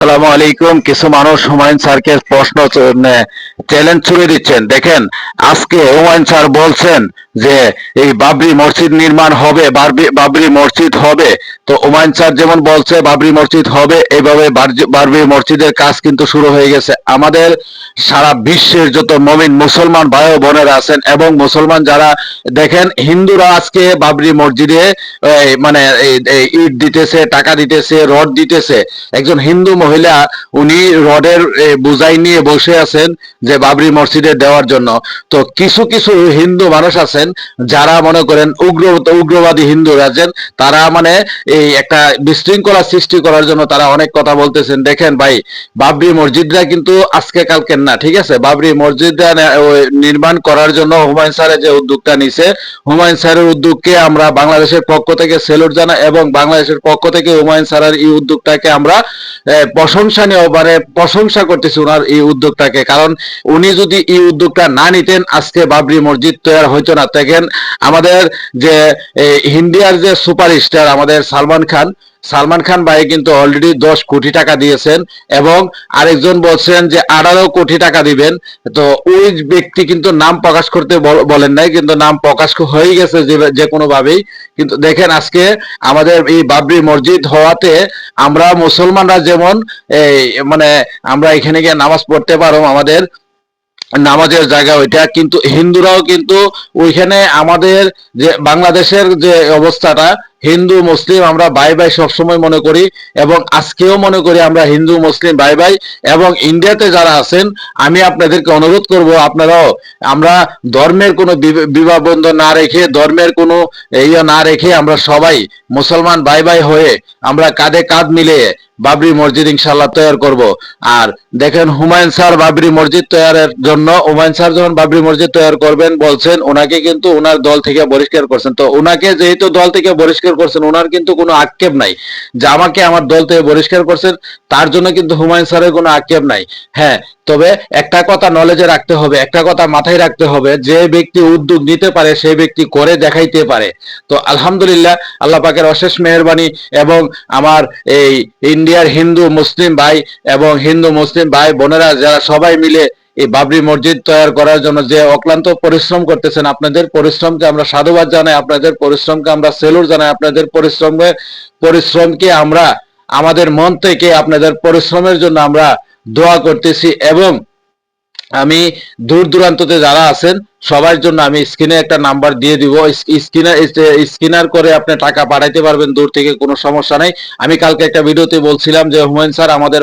আসসালামু আলাইকুম। কিছু মানুষ হুমায়ুন স্যারকে প্রশ্ন চ্যালেঞ্জ ছুড়ে দিচ্ছেন। দেখেন, আজকে হুমায়ুন স্যার বলছেন যে এই বাবরি মসজিদ নির্মাণ হবে, বাবরি মসজিদ হবে। তো হুমায়ুন স্যার যেমন বলছে বাবরি মসজিদ হবে, এইভাবে বাবরি মসজিদের কাজ কিন্তু শুরু হয়ে গেছে। আমাদের সারা বিশ্বের যত মমিন মুসলমান ভাই ও বোনেরা আছেন এবং মুসলমান যারা, দেখেন হিন্দুরা আজকে বাবরি মসজিদে মানে ইট দিতেছে, টাকা দিতেছে, রড দিতেছে। একজন হিন্দু মহিলা, উনি রডের বোঝাই নিয়ে বসে আছেন যে বাবরি মসজিদে দেওয়ার জন্য। তো কিছু কিছু হিন্দু মানুষ আছেন যারা মনে করেন উগ্রবাদী হিন্দুরা আছেন, তারা মানে এই একটা বিশৃঙ্খলা সৃষ্টি করার জন্য তারা অনেক কথা বলতেছেন। দেখেন ভাই, বাবরি মসজিদটা কিন্তু আজকে কালকের না, ঠিক আছে? বাবরি মসজিদটা নির্মাণ করার জন্য হুমায়ুন স্যারের যে উদ্যোগটা নিছে, হুমায়ুন স্যারের উদ্যোগকে আমরা বাংলাদেশের পক্ষ থেকে সেলুট জানাই এবং বাংলাদেশের পক্ষ থেকে হুমায়ুন স্যারের এই উদ্যোগটাকে আমরা প্রশংসনীয়, মানে প্রশংসা করতেছি ওনার এই উদ্যোগটাকে। কারণ উনি যদি এই উদ্যোগটা না নিতেন, আজকে বাবরি মসজিদ তৈরি হইতো না। দেখেন, আমাদের যে ইন্ডিয়ার যে সুপারস্টার আমাদের সালমান খান ভাই কিন্তু অলরেডি 10 কোটি টাকা দিয়েছেন এবং আরেকজন বলছেন যে 18 কোটি টাকা দিবেন। তো ওই ব্যক্তি কিন্তু নাম প্রকাশ করতে বলেন নাই, কিন্তু নাম প্রকাশ হয়ে গেছে যে কোনো ভাবেই। কিন্তু দেখেন, আজকে আমাদের এই বাবরি মসজিদ হওয়াতে আমরা মুসলমানরা যেমন এই মানে আমরা এখানে গিয়ে নামাজ পড়তে পারো, আমাদের নামাজের জায়গা ওইটা, কিন্তু হিন্দুরাও কিন্তু ওইখানে আমাদের যে বাংলাদেশের যে অবস্থাটা, হিন্দু মুসলিম আমরা ভাই ভাই সবসময় মনে করি এবং আজকেও মনে করি আমরা হিন্দু মুসলিম ভাই ভাই। এবং ইন্ডিয়াতে যারা আছেন, আমি আপনাদেরকে অনুরোধ করব, আপনারাও আমরা ধর্মের কোনো বিবাহ বন্ধন না রেখে, ধর্মের কোনো ইয়ে না রেখে আমরা সবাই মুসলমান ভাই ভাই হয়ে আমরা কাঁধে কাঁধ মিলিয়ে বাবরি মসজিদ ইনশাল্লাহ তৈরি করব। আর দেখেন, হুমায়ুন স্যার বাবরি মসজিদ তৈরির জন্য, হুমায়ুন স্যার যখন বাবরি মসজিদ তৈরি করবেন বলছেন, ওনাকে কিন্তু ওনার দল থেকে বহিষ্কার করছেন। তো ওনাকে যেহেতু দল থেকে বহিষ্কার করছেন, ওনার কিন্তু কোনো আক্ষেপ নাই যে আমাকে আমার দল থেকে বহিষ্কার করছেন, তার জন্য কিন্তু হুমায়ুন স্যারের কোনো আক্ষেপ নাই। হ্যাঁ, তবে একটা কথা নলেজে রাখতে হবে, একটা কথা মাথায় রাখতে হবে, যে ব্যক্তি উদ্যোগ নিতে পারে সেই ব্যক্তি করে দেখাইতে পারে। তো আলহামদুলিল্লাহ, আল্লাহ পাকের অশেষ মেহেরবানি এবং আমার এই ইন্ডিয়ার হিন্দু মুসলিম ভাই এবং হিন্দু মুসলিম ভাই বোনেরা যারা সবাই মিলে এই বাবরি মসজিদ তৈরি করার জন্য যে অক্লান্ত পরিশ্রম করতেছেন, আপনাদের পরিশ্রমকে আমরা সাধুবাদ জানাই, আপনাদের পরিশ্রমকে আমরা সেলুট জানাই, আপনাদের পরিশ্রমকে আমরা আমাদের মন থেকে আপনাদের পরিশ্রমের জন্য আমরা দোয়া করতেছি। এবং আমি দূর দূরান্ততে যারা আছেন সবার জন্য আমি স্ক্রিনে একটা নাম্বার দিয়ে দিব, স্ক্রিনার করে আপনি টাকা পাঠাইতে পারবেন দূর থেকে, কোনো সমস্যা নাই। আমি কালকে একটা ভিডিওতে বলছিলাম যে হুমায়ুন স্যার আমাদের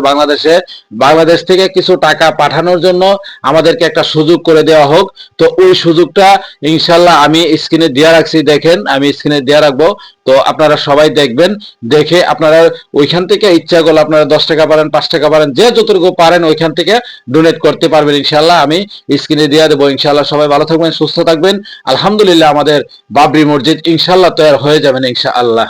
বাংলাদেশ থেকে কিছু টাকা পাঠানোর জন্য আমাদেরকে একটা সুযোগ করে দেওয়া হোক। তো ওই সুযোগটা ইনশাল্লাহ আমি স্ক্রিনে দিয়ে রাখছি, দেখেন আমি স্ক্রিনে দিয়ে রাখবো। তো আপনারা সবাই দেখবেন, দেখে আপনারা ওইখান থেকে ইচ্ছা করলে আপনারা 10 টাকা পারেন, 5 টাকা পারেন, যে যতটুকু পারেন ওইখান থেকে ডোনেট করতে পারবেন ইনশাল্লাহ। আমি স্ক্রিনে দিয়ে দেবো ইনশাল্লাহ। সবাই ভালো থাকবেন, সুস্থ থাকবেন। আলহামদুলিল্লাহ, আমাদের বাবরি মসজিদ ইনশাল্লাহ তৈরি হয়ে যাবেন ইনশাআল্লাহ।